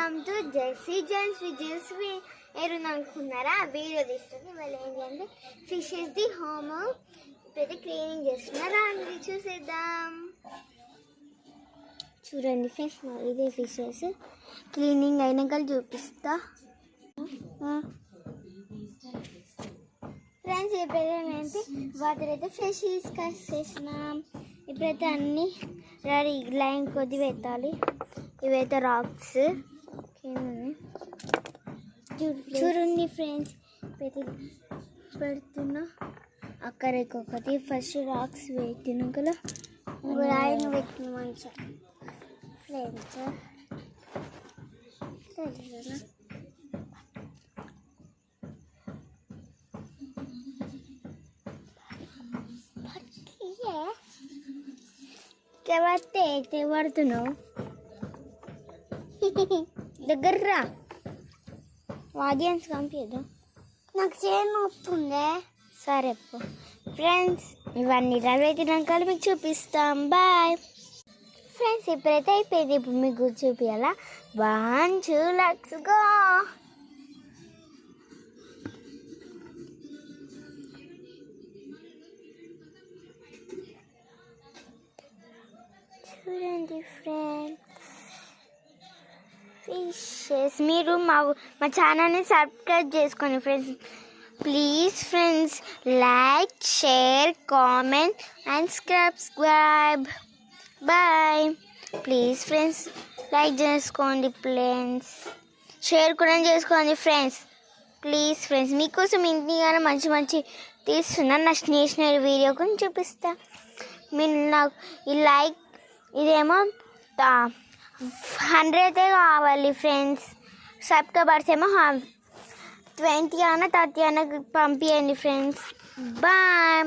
Welcome to జెస్సీ జెన్స్ విజయశ్రీ. అనుకున్నారా వీడియో తీస్తుంది వాళ్ళు ఏంటంటే ఫిషెస్ది హోమ్ ఇప్పుడైతే క్లీనింగ్ చేస్తున్నారా అని చూసేద్దాం. చూడండి ఫ్రెండ్స్, ఇదే ఫిషెస్ క్లీనింగ్ అయినాక చూపిస్తా. ఫ్రెండ్స్ ఇప్పుడైతే ఏంటి వాటర్ అయితే ఫ్రెష్ తీసుకొచ్చేసినాం. ఇప్పుడైతే అన్నీ రెడీ లైన్ కొద్ది పెట్టాలి. ఇవైతే రాక్స్ చూడండి ఫ్రెండ్స్, పెడుతున్నా అక్కడ ఒకటి ఫస్ట్ రాక్స్ పెట్టినాక లైన్ పెట్టిన మంచిగా ఫ్రెండ్స్ అయితే పడుతున్నావు దగ్గర్రా ఆడియన్స్ పంపిద్దాం. నాకు చేయను వస్తుందే. సరే ఫ్రెండ్స్, ఇవన్నీ రవ్వెత్తినాక మీకు చూపిస్తాం. Bye friends. ఇప్పుడైతే అయిపోయింది. ఇప్పుడు మీకు చూపించాలా. 1 2 లెట్స్ గో. చూడండి ఫ్రెండ్స్ ఫిషెస్. మీరు మా ఛానల్ని సబ్స్క్రైబ్ చేసుకోండి friends. Please friends, like share comment and subscribe. Bye. Please friends like చేసుకోండి, ప్లీజ్ షేర్ కూడా చేసుకోండి ఫ్రెండ్స్. ప్లీజ్ ఫ్రెండ్స్, మీకోసం ఇంటిగానే మంచి మంచి తీస్తున్నాను. నా స్టేషనరీ వీడియో కూడా చూపిస్తా. మీరు నాకు ఈ లైక్ ఇదేమో 100 కావాలి ఫ్రెండ్స్. సబ్స్క్రైబర్స్ ఏమో 20 అన్న 30 అన్న పంపించండి ఫ్రెండ్స్. బాయ్.